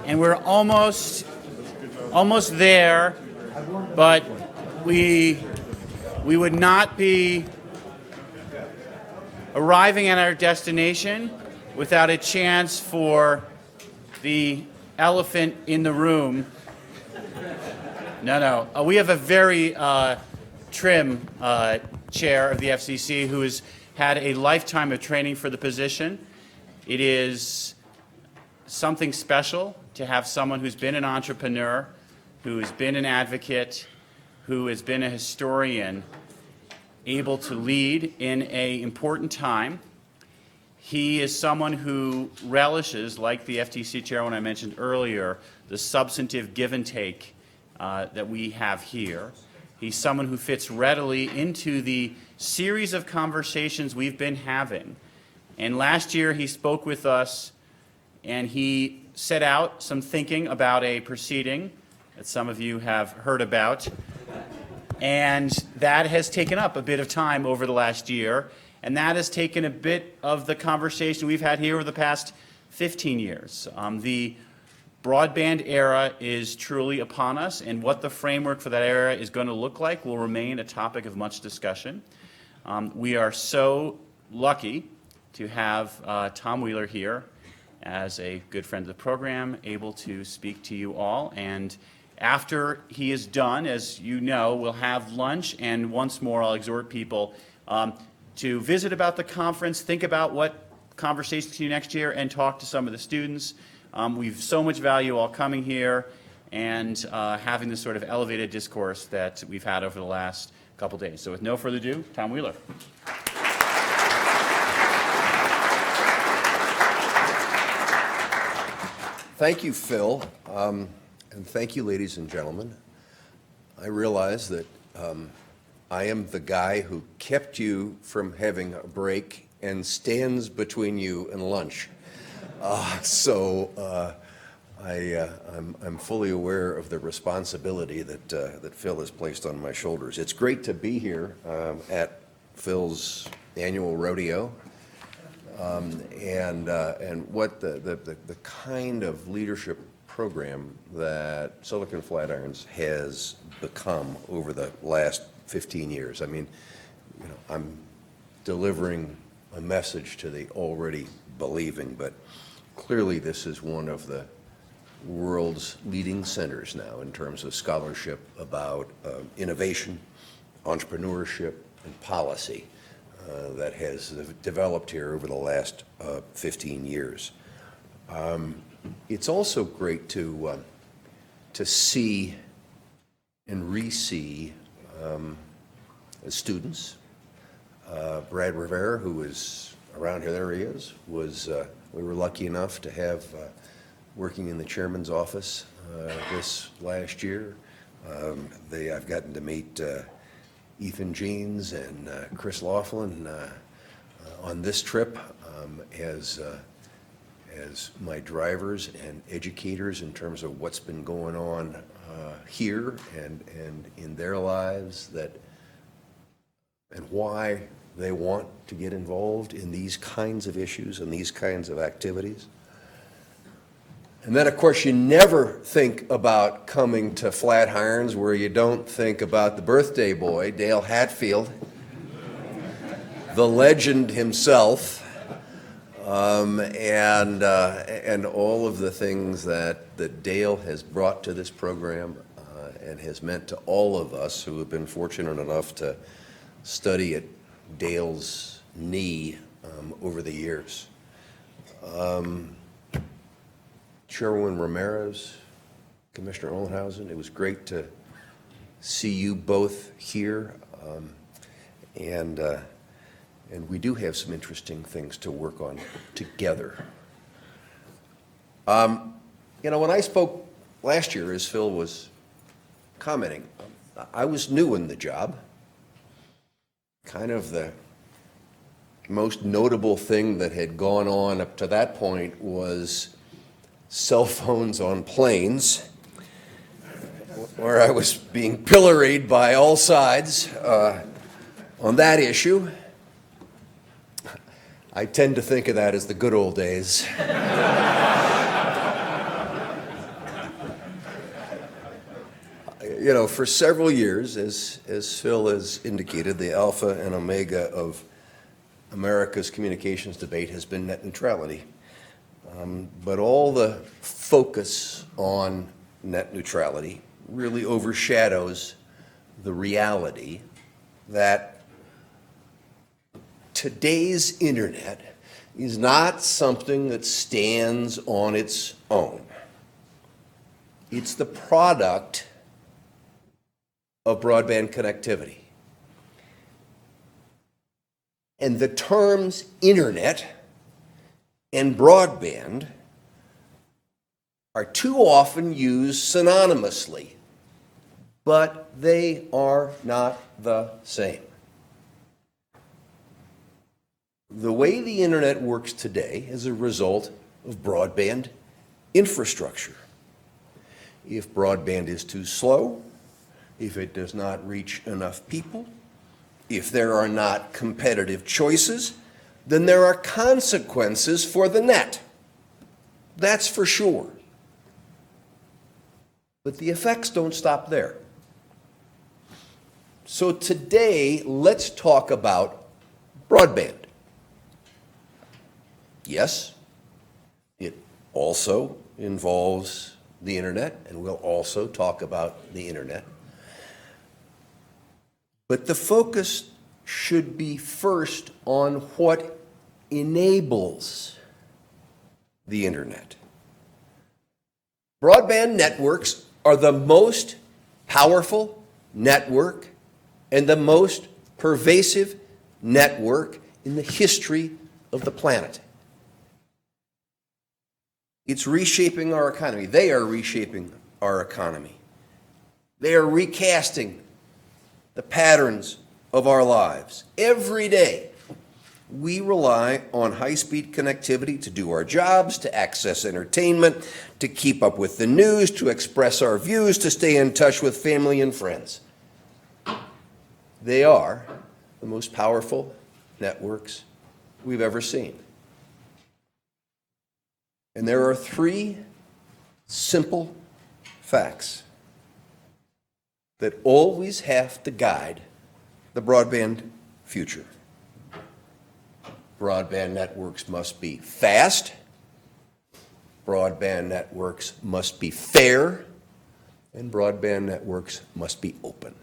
and we're almost there, but we would not be arriving at our destination without a chance for the elephant in the room. No. We have a very trim chair of the FCC who has had a lifetime of training for the position. It is something special to have someone who's been an entrepreneur, who has been an advocate, who has been a historian, able to lead in an important time. He is someone who relishes, like the FTC chairman I mentioned earlier, the substantive give and take that we have here. He's someone who fits readily into the series of conversations we've been having. And last year he spoke with us and he set out some thinking about a proceeding that some of you have heard about. And that has taken up a bit of time over the last year. And that has taken a bit of the conversation we've had here over the past 15 years. The broadband era is truly upon us, and what the framework for that era is going to look like will remain a topic of much discussion. We are so lucky to have Tom Wheeler here as a good friend of the program, able to speak to you all. And after he is done, as you know, we'll have lunch, and once more I'll exhort people to visit about the conference, think about what conversations to do next year, and talk to some of the students. We've so much value all coming here and having this sort of elevated discourse that we've had over the last couple days. So with no further ado, Tom Wheeler. Thank you, Phil, and thank you, ladies and gentlemen. I realize that I am the guy who kept you from having a break and stands between you and lunch. I'm fully aware of the responsibility that Phil has placed on my shoulders. It's great to be here at Phil's annual rodeo, and what the kind of leadership program that Silicon Flatirons has become over the last 15 years. I mean, you know, I'm delivering a message to the already believing, but clearly this is one of the world's leading centers now in terms of scholarship about innovation, entrepreneurship, and policy that has developed here over the last 15 years. It's also great to see and re-see students. Brad Rivera, who is around here, there he is, we were lucky enough to have working in the chairman's office this last year. I've gotten to meet Ethan Jeans and Chris Laughlin on this trip as my drivers and educators in terms of what's been going on here and in their lives, and why they want to get involved in these kinds of issues and these kinds of activities. And then, of course, you never think about coming to Flatirons where you don't think about the birthday boy, Dale Hatfield, the legend himself, and all of the things that Dale has brought to this program and has meant to all of us who have been fortunate enough to study at Dale's knee over the years. Chairwoman Ramirez, Commissioner Ollenhausen, it was great to see you both here, and we do have some interesting things to work on together. You know, when I spoke last year, as Phil was commenting, I was new in the job. Kind of the most notable thing that had gone on up to that point was cell phones on planes, where I was being pilloried by all sides on that issue. I tend to think of that as the good old days. you know, for several years, as Phil has indicated, the alpha and omega of America's communications debate has been net neutrality. But all the focus on net neutrality really overshadows the reality that today's internet is not something that stands on its own. It's the product of broadband connectivity. And the terms internet and broadband are too often used synonymously, but they are not the same. The way the internet works today is a result of broadband infrastructure. If broadband is too slow, if it does not reach enough people, if there are not competitive choices, then there are consequences for the net. That's for sure. But the effects don't stop there. So today, let's talk about broadband. Yes, it also involves the internet, and we'll also talk about the internet. But the focus should be first on what enables the internet. Broadband networks are the most powerful network and the most pervasive network in the history of the planet. It's reshaping our economy. They are reshaping our economy. They are recasting the patterns of our lives. Every day, we rely on high-speed connectivity to do our jobs, to access entertainment, to keep up with the news, to express our views, to stay in touch with family and friends. They are the most powerful networks we've ever seen. And there are three simple facts that always have to guide the broadband future. Broadband networks must be fast, broadband networks must be fair, and broadband networks must be open.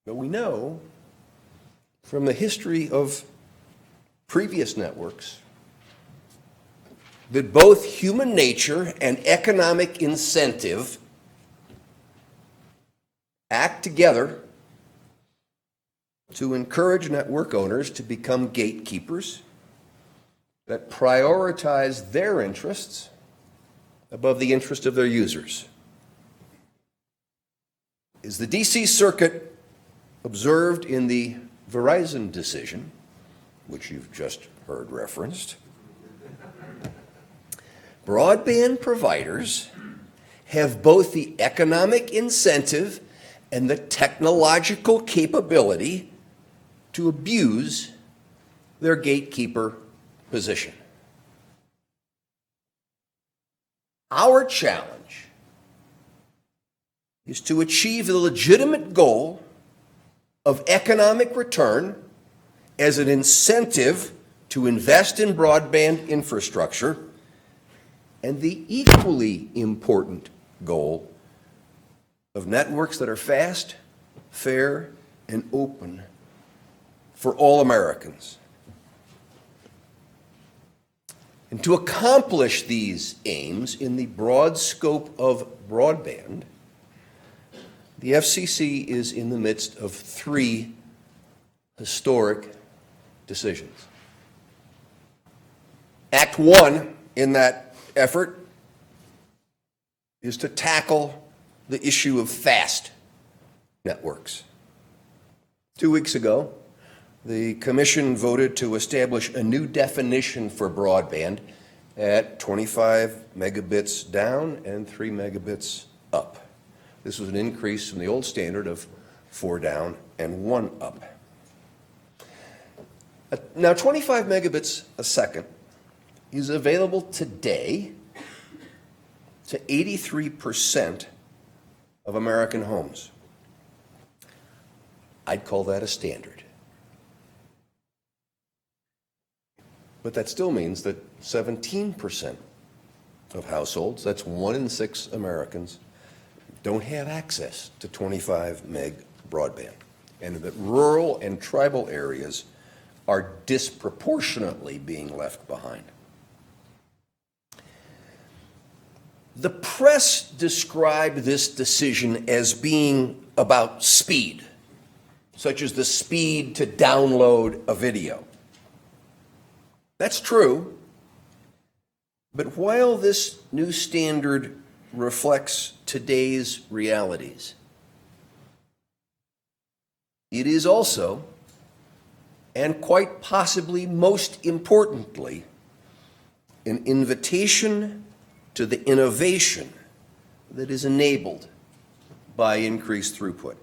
But we know from the history of previous networks that both human nature and economic incentive act together to encourage network owners to become gatekeepers that prioritize their interests above the interest of their users. As the DC Circuit observed in the Verizon decision, which you've just heard referenced, broadband providers have both the economic incentive and the technological capability to abuse their gatekeeper position. Our challenge is to achieve the legitimate goal of economic return as an incentive to invest in broadband infrastructure, and the equally important goal of networks that are fast, fair, and open for all Americans. And to accomplish these aims in the broad scope of broadband, the FCC is in the midst of three historic decisions. Act one in that effort is to tackle the issue of fast networks. 2 weeks ago, the Commission voted to establish a new definition for broadband at 25 megabits down and 3 megabits up. This was an increase from the old standard of 4 down and 1 up. Now, 25 megabits a second is available today to 83% of American homes. I'd call that a standard. But that still means that 17% of households, that's 1 in 6 Americans, don't have access to 25 meg broadband, and that rural and tribal areas are disproportionately being left behind. The press described this decision as being about speed, such as the speed to download a video. That's true, but while this new standard reflects today's realities, it is also, and quite possibly most importantly, an invitation to the innovation that is enabled by increased throughput.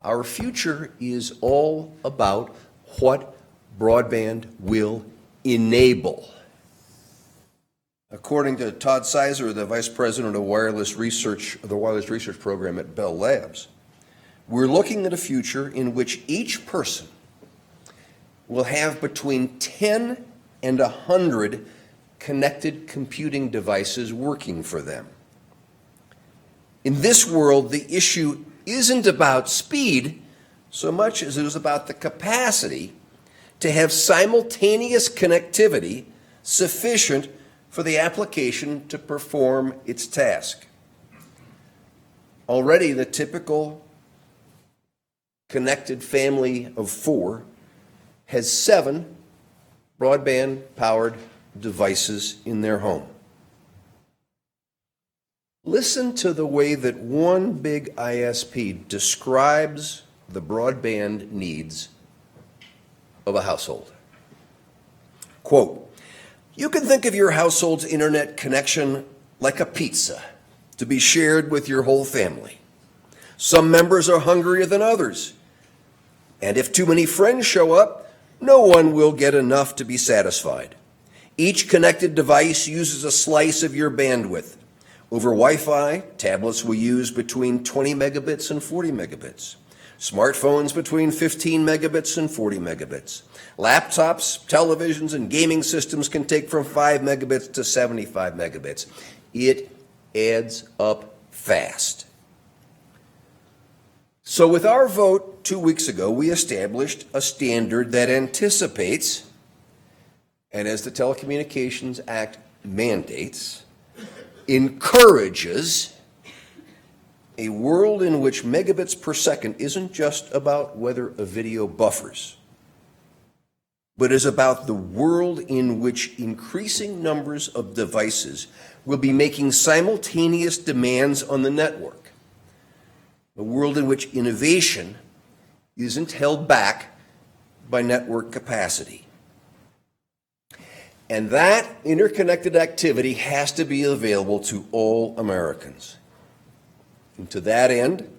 Our future is all about what broadband will enable. According to Todd Sizer, the Vice President of the Wireless Research Program at Bell Labs, we're looking at a future in which each person will have between 10 and 100 connected computing devices working for them. In this world, the issue isn't about speed so much as it is about the capacity to have simultaneous connectivity sufficient for the application to perform its task. Already, the typical connected family of 4 has 7 broadband-powered devices in their home. Listen to the way that one big ISP describes the broadband needs of a household. Quote, "You can think of your household's internet connection like a pizza to be shared with your whole family. Some members are hungrier than others, and if too many friends show up, no one will get enough to be satisfied. Each connected device uses a slice of your bandwidth. Over Wi-Fi, tablets will use between 20 megabits and 40 megabits. Smartphones between 15 megabits and 40 megabits. Laptops, televisions, and gaming systems can take from 5 megabits to 75 megabits. It adds up fast." So with our vote 2 weeks ago, we established a standard that anticipates, and as the Telecommunications Act mandates, encourages a world in which megabits per second isn't just about whether a video buffers, but is about the world in which increasing numbers of devices will be making simultaneous demands on the network. A world in which innovation isn't held back by network capacity. And that interconnected activity has to be available to all Americans. And to that end,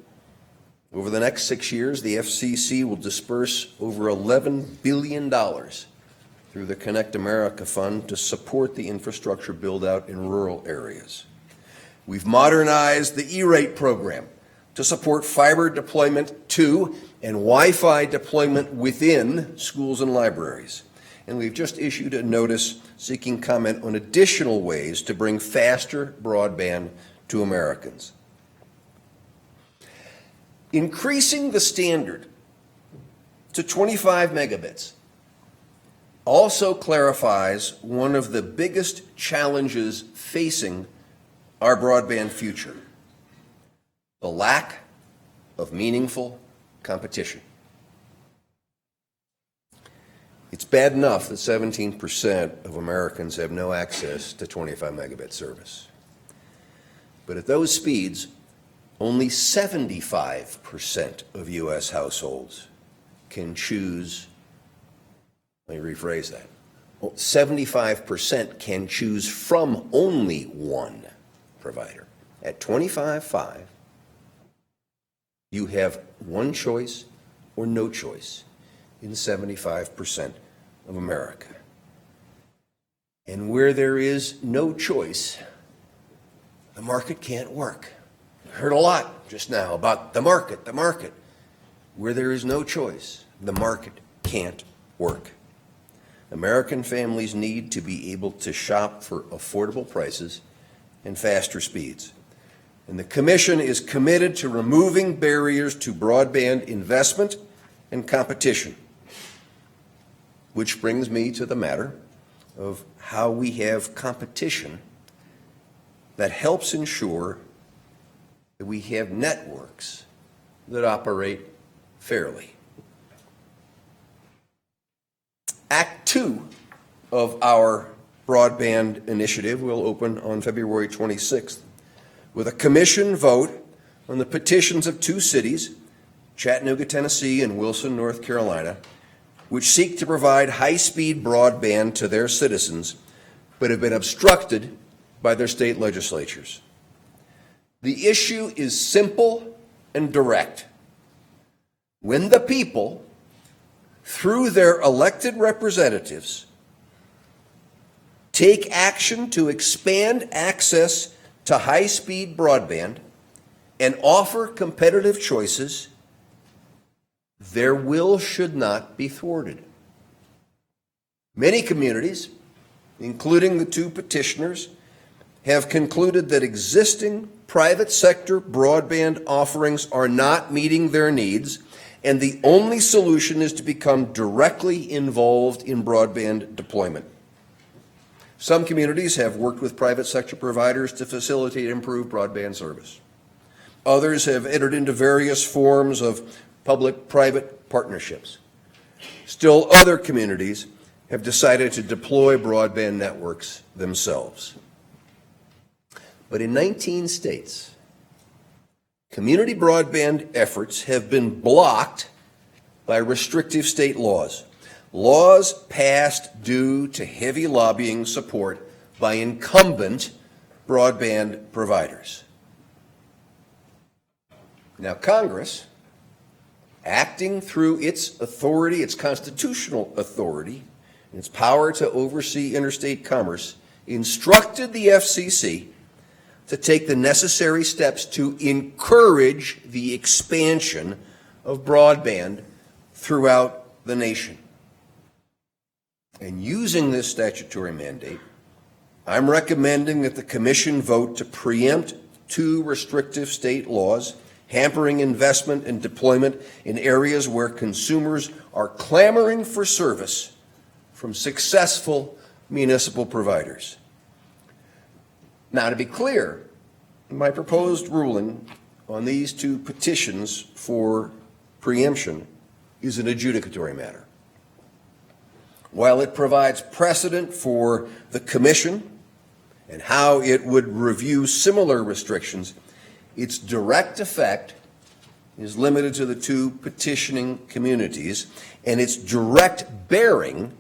over the next 6 years, the FCC will disperse over $11 billion through the Connect America Fund to support the infrastructure build-out in rural areas. We've modernized the E-rate program to support fiber deployment to and Wi-Fi deployment within schools and libraries. And we've just issued a notice seeking comment on additional ways to bring faster broadband to Americans. Increasing the standard to 25 megabits also clarifies one of the biggest challenges facing our broadband future: the lack of meaningful competition. It's bad enough that 17% of Americans have no access to 25 megabit service. But at those speeds, only 75% of U.S. households can choose, let me rephrase that, 75% can choose from only one provider. At 25.5, you have one choice or no choice in 75% of America. And where there is no choice, the market can't work. I heard a lot just now about the market, where there is no choice. The market can't work. American families need to be able to shop for affordable prices and faster speeds. And the Commission is committed to removing barriers to broadband investment and competition. Which brings me to the matter of how we have competition that helps ensure that we have networks that operate fairly. Act 2 of our broadband initiative will open on February 26th with a commission vote on the petitions of 2 cities, Chattanooga, Tennessee, and Wilson, North Carolina, which seek to provide high-speed broadband to their citizens, but have been obstructed by their state legislatures. The issue is simple and direct. When the people, through their elected representatives, take action to expand access to high-speed broadband and offer competitive choices, their will should not be thwarted. Many communities, including the 2 petitioners, have concluded that existing private sector broadband offerings are not meeting their needs, and the only solution is to become directly involved in broadband deployment. Some communities have worked with private sector providers to facilitate improved broadband service. Others have entered into various forms of public-private partnerships. Still, other communities have decided to deploy broadband networks themselves. But in 19 states, community broadband efforts have been blocked by restrictive state laws, laws passed due to heavy lobbying support by incumbent broadband providers. Now, Congress, acting through its authority, its constitutional authority, and its power to oversee interstate commerce, instructed the FCC to take the necessary steps to encourage the expansion of broadband throughout the nation. And using this statutory mandate, I'm recommending that the Commission vote to preempt 2 restrictive state laws hampering investment and deployment in areas where consumers are clamoring for service from successful municipal providers. Now, to be clear, my proposed ruling on these 2 petitions for preemption is an adjudicatory matter. While it provides precedent for the Commission and how it would review similar restrictions, its direct effect is limited to the 2 petitioning communities, and its direct bearing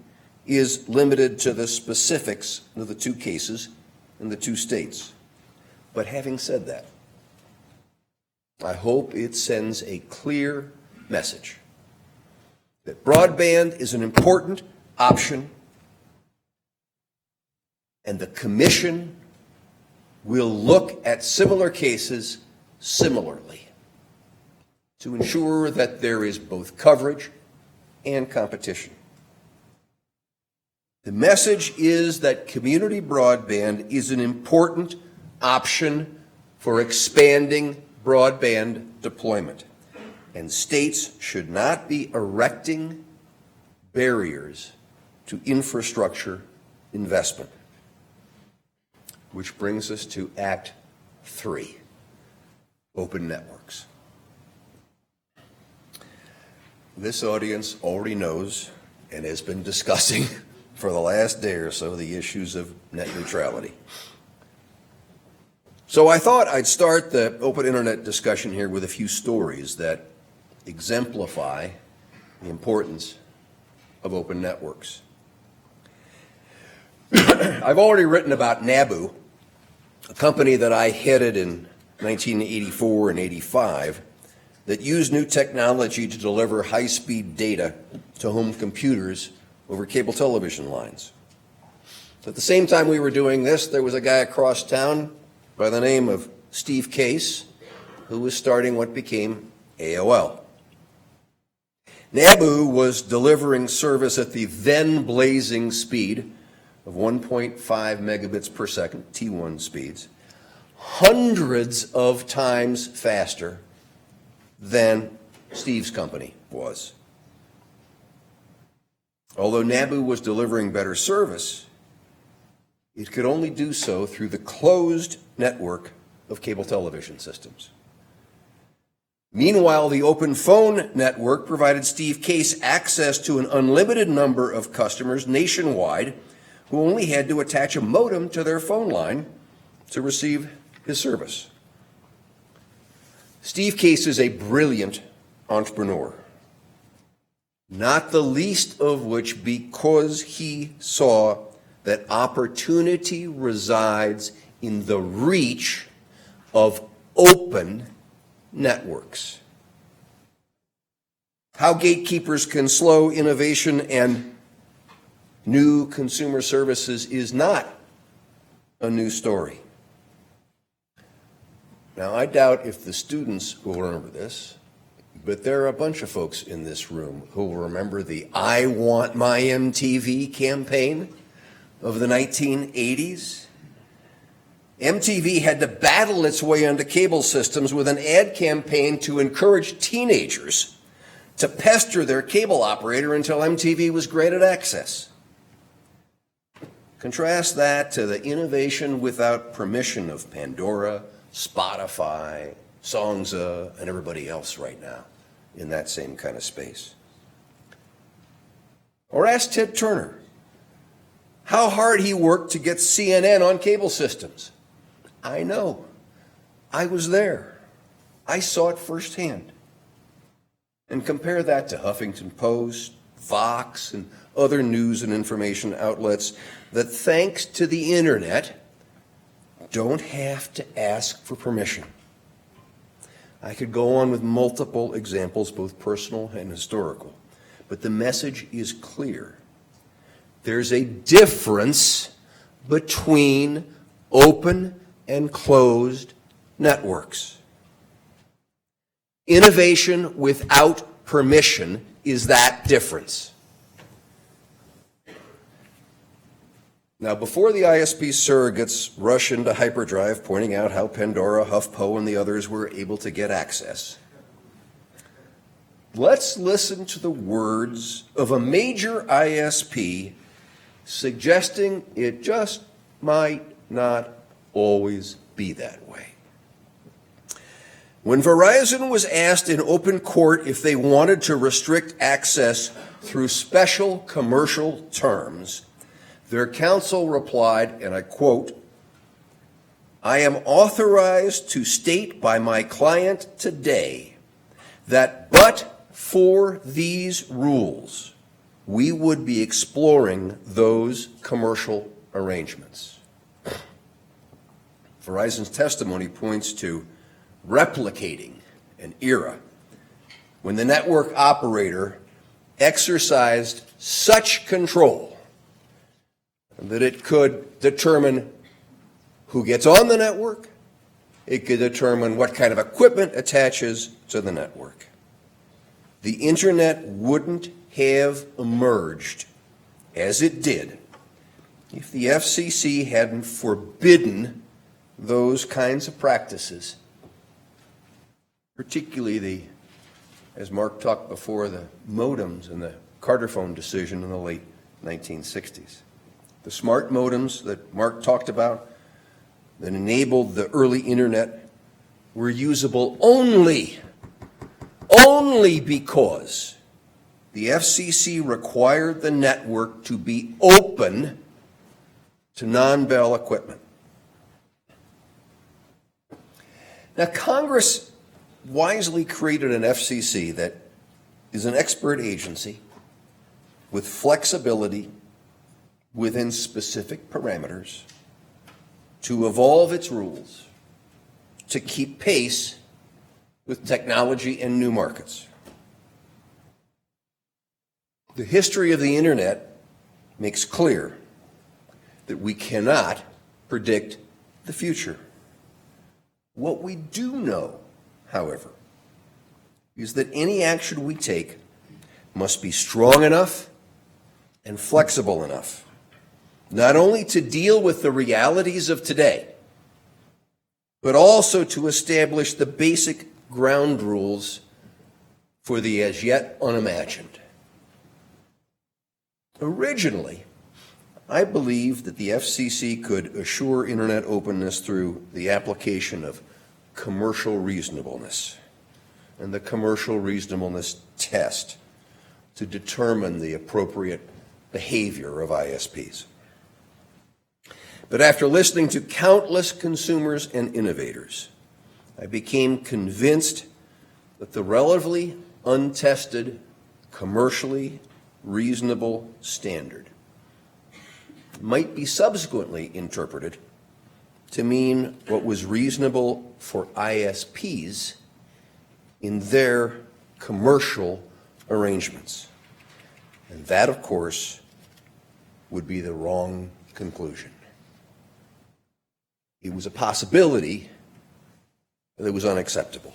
is limited to the specifics of the 2 cases in the 2 states. But having said that, I hope it sends a clear message that broadband is an important option, and the Commission will look at similar cases similarly to ensure that there is both coverage and competition. The message is that community broadband is an important option for expanding broadband deployment, and states should not be erecting barriers to infrastructure investment. Which brings us to Act 3, open networks. This audience already knows and has been discussing for the last day or so the issues of net neutrality. So I thought I'd start the open internet discussion here with a few stories that exemplify the importance of open networks. I've already written about NABU, a company that I headed in 1984 and 85 that used new technology to deliver high-speed data to home computers over cable television lines. At the same time we were doing this, there was a guy across town by the name of Steve Case, who was starting what became AOL. NABU was delivering service at the then blazing speed of 1.5 megabits per second, T1 speeds, hundreds of times faster than Steve's company was. Although NABU was delivering better service, it could only do so through the closed network of cable television systems. Meanwhile, the open phone network provided Steve Case access to an unlimited number of customers nationwide who only had to attach a modem to their phone line to receive his service. Steve Case is a brilliant entrepreneur, not the least of which because he saw that opportunity resides in the reach of open networks. How gatekeepers can slow innovation and new consumer services is not a new story. Now, I doubt if the students will remember this, but there are a bunch of folks in this room who will remember the I Want My MTV campaign of the 1980s. MTV had to battle its way onto cable systems with an ad campaign to encourage teenagers to pester their cable operator until MTV was granted access. Contrast that to the innovation without permission of Pandora, Spotify, Songza, and everybody else right now in that same kind of space. Or ask Ted Turner how hard he worked to get CNN on cable systems. I know. I was there. I saw it firsthand. And compare that to Huffington Post, Fox, and other news and information outlets that, thanks to the internet, don't have to ask for permission. I could go on with multiple examples, both personal and historical, but the message is clear. There's a difference between open and closed networks. Innovation without permission is that difference. Now, before the ISP surrogates rush into hyperdrive pointing out how Pandora, HuffPo, and the others were able to get access, let's listen to the words of a major ISP suggesting it just might not always be that way. When Verizon was asked in open court if they wanted to restrict access through special commercial terms, their counsel replied, and I quote, "I am authorized to state by my client today that but for these rules, we would be exploring those commercial arrangements." Verizon's testimony points to replicating an era when the network operator exercised such control that it could determine who gets on the network, it could determine what kind of equipment attaches to the network. The internet wouldn't have emerged as it did if the FCC hadn't forbidden those kinds of practices, particularly as Mark talked before, the modems and the Carter phone decision in the late 1960s. The smart modems that Mark talked about that enabled the early internet were usable only because the FCC required the network to be open to non-Bell equipment. Now, Congress wisely created an FCC that is an expert agency with flexibility within specific parameters to evolve its rules to keep pace with technology and new markets. The history of the internet makes clear that we cannot predict the future. What we do know, however, is that any action we take must be strong enough and flexible enough, not only to deal with the realities of today, but also to establish the basic ground rules for the as yet unimagined. Originally, I believed that the FCC could assure Internet openness through the application of commercial reasonableness and the commercial reasonableness test to determine the appropriate behavior of ISPs. But after listening to countless consumers and innovators, I became convinced that the relatively untested, commercially reasonable standard might be subsequently interpreted to mean what was reasonable for ISPs in their commercial arrangements. And that, of course, would be the wrong conclusion. It was a possibility that was unacceptable.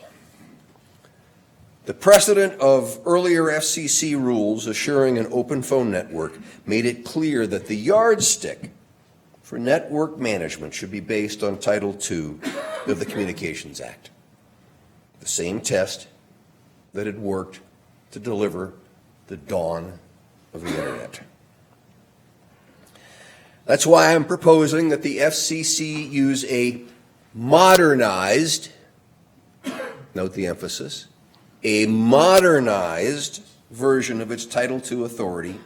The precedent of earlier FCC rules assuring an open phone network made it clear that the yardstick for network management should be based on Title II of the Communications Act, the same test that had worked to deliver the dawn of the Internet. That's why I'm proposing that the FCC use a modernized, note the emphasis, a modernized version of its Title II authority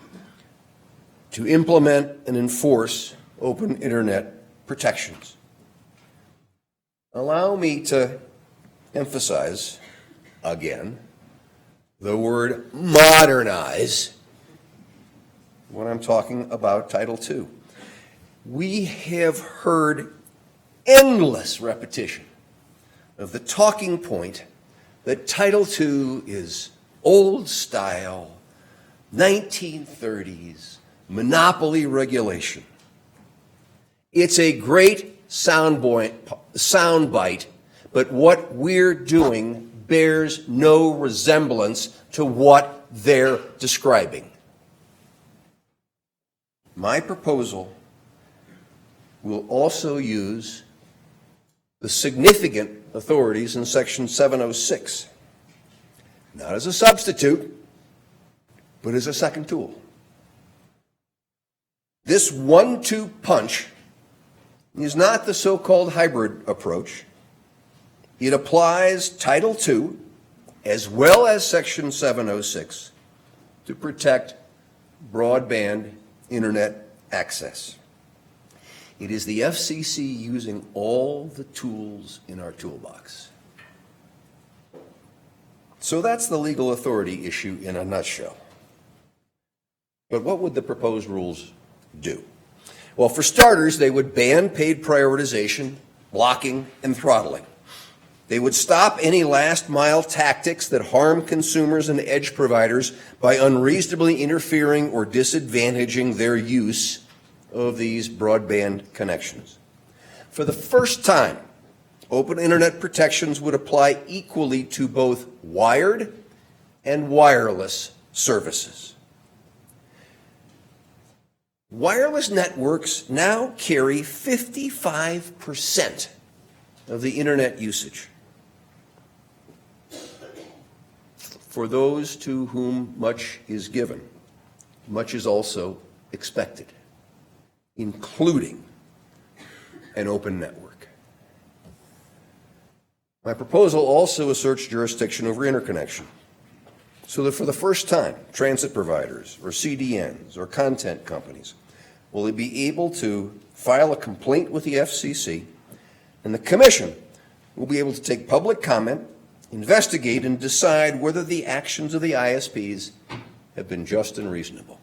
to implement and enforce open Internet protections. Allow me to emphasize again the word modernize when I'm talking about Title II. We have heard endless repetition of the talking point that Title II is old style, 1930s, monopoly regulation. It's a great soundbite, but what we're doing bears no resemblance to what they're describing. My proposal will also use the significant authorities in Section 706, not as a substitute, but as a second tool. This 1-2 punch is not the so-called hybrid approach. It applies Title II as well as Section 706 to protect broadband Internet access. It is the FCC using all the tools in our toolbox. So that's the legal authority issue in a nutshell. But what would the proposed rules do? Well, for starters, they would ban paid prioritization, blocking, and throttling. They would stop any last-mile tactics that harm consumers and edge providers by unreasonably interfering or disadvantaging their use of these broadband connections. For the first time, open Internet protections would apply equally to both wired and wireless services. Wireless networks now carry 55% of the Internet usage. For those to whom much is given, much is also expected, including an open network. My proposal also asserts jurisdiction over interconnection, so that for the first time, transit providers or CDNs or content companies will be able to file a complaint with the FCC, and the Commission will be able to take public comment, investigate, and decide whether the actions of the ISPs have been just and reasonable.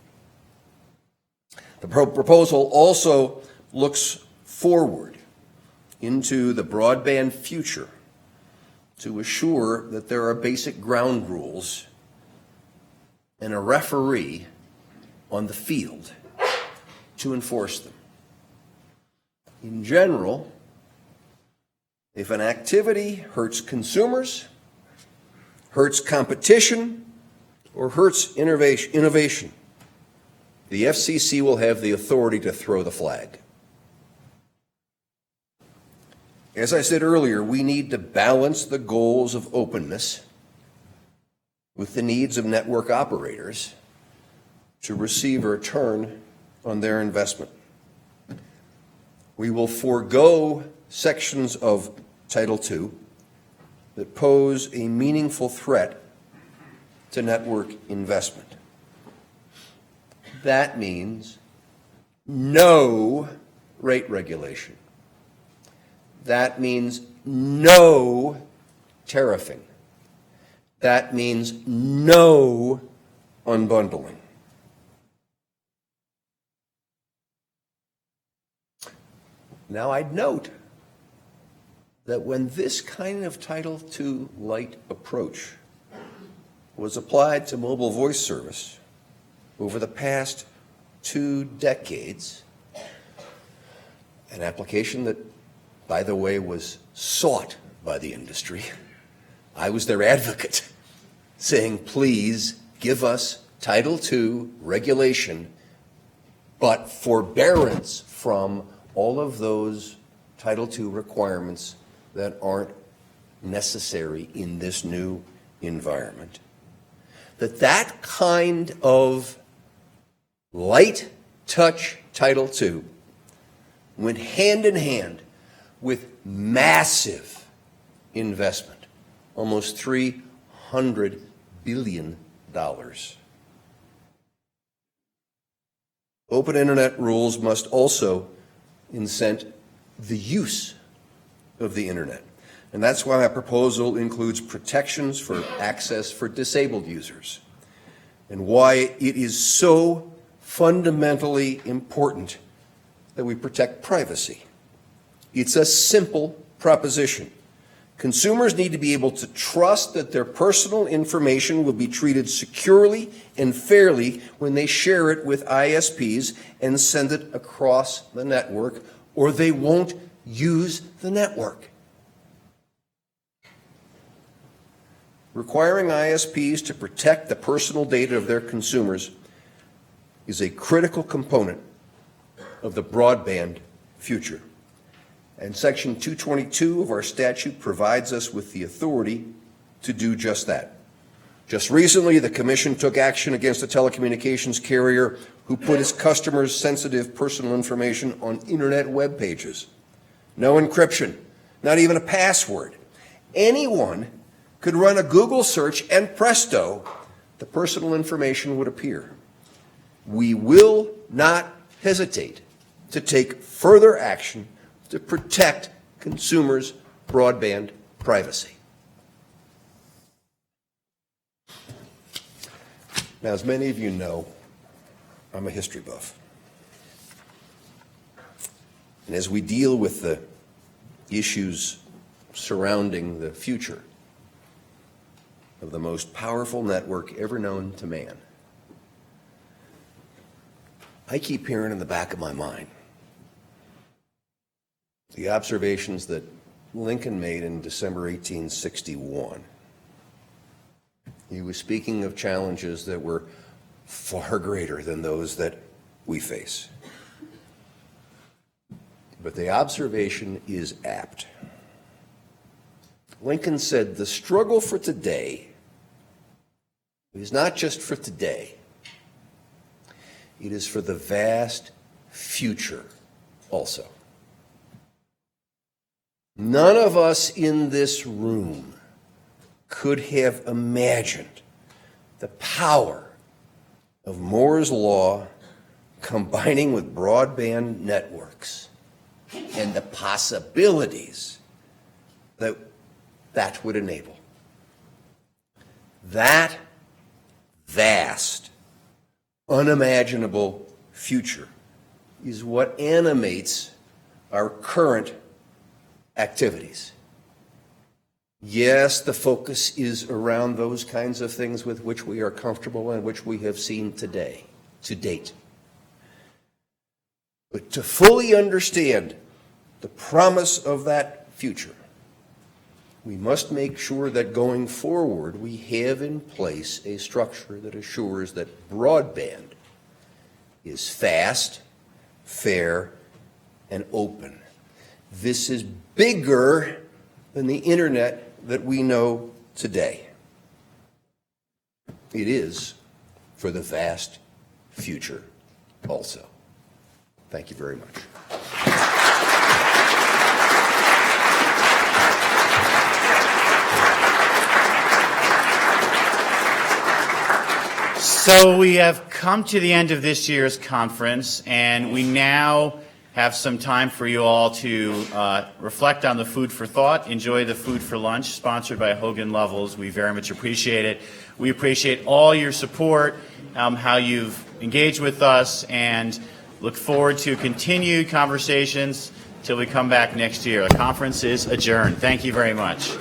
The proposal also looks forward into the broadband future to assure that there are basic ground rules and a referee on the field to enforce them. In general, If an activity hurts consumers, hurts competition, or hurts innovation, the FCC will have the authority to throw the flag. As I said earlier, we need to balance the goals of openness with the needs of network operators to receive a return on their investment. We will forego sections of Title II that pose a meaningful threat to network investment. That means no rate regulation. That means no tariffing. That means no unbundling. Now, I'd note that when this kind of Title II light approach was applied to mobile voice service over the past 2 decades, an application that, by the way, was sought by the industry, I was their advocate, saying, please give us Title II regulation, but forbearance from all of those Title II requirements that aren't necessary in this new environment. That kind of light touch Title II went hand in hand with massive investment, almost $300 billion. Open Internet rules must also incent the use of the Internet. And that's why my proposal includes protections for access for disabled users, and why it is so fundamentally important that we protect privacy. It's a simple proposition. Consumers need to be able to trust that their personal information will be treated securely and fairly when they share it with ISPs and send it across the network, or they won't use the network. Requiring ISPs to protect the personal data of their consumers is a critical component of the broadband future. And Section 222 of our statute provides us with the authority to do just that. Just recently, the Commission took action against a telecommunications carrier who put its customers' sensitive personal information on Internet web pages. No encryption, not even a password. Anyone could run a Google search and presto, the personal information would appear. We will not hesitate to take further action to protect consumers' broadband privacy. Now, as many of you know, I'm a history buff. And as we deal with the issues surrounding the future of the most powerful network ever known to man, I keep hearing in the back of my mind the observations that Lincoln made in December 1861. He was speaking of challenges that were far greater than those that we face. But the observation is apt. Lincoln said, the struggle for today is not just for today. It is for the vast future also. None of us in this room could have imagined the power of Moore's Law combining with broadband networks and the possibilities that that would enable. That vast, unimaginable future is what animates our current activities. Yes, the focus is around those kinds of things with which we are comfortable and which we have seen today, to date. But to fully understand the promise of that future, We must make sure that going forward, we have in place a structure that assures that broadband is fast, fair, and open. This is bigger than the internet that we know today. It is for the vast future also. Thank you very much. So we have come to the end of this year's conference, and we now have some time for you all to reflect on the food for thought, enjoy the food for lunch, sponsored by Hogan Lovells. We very much appreciate it. We appreciate all your support, how you've engaged with us, and look forward to continued conversations till we come back next year. The conference is adjourned. Thank you very much.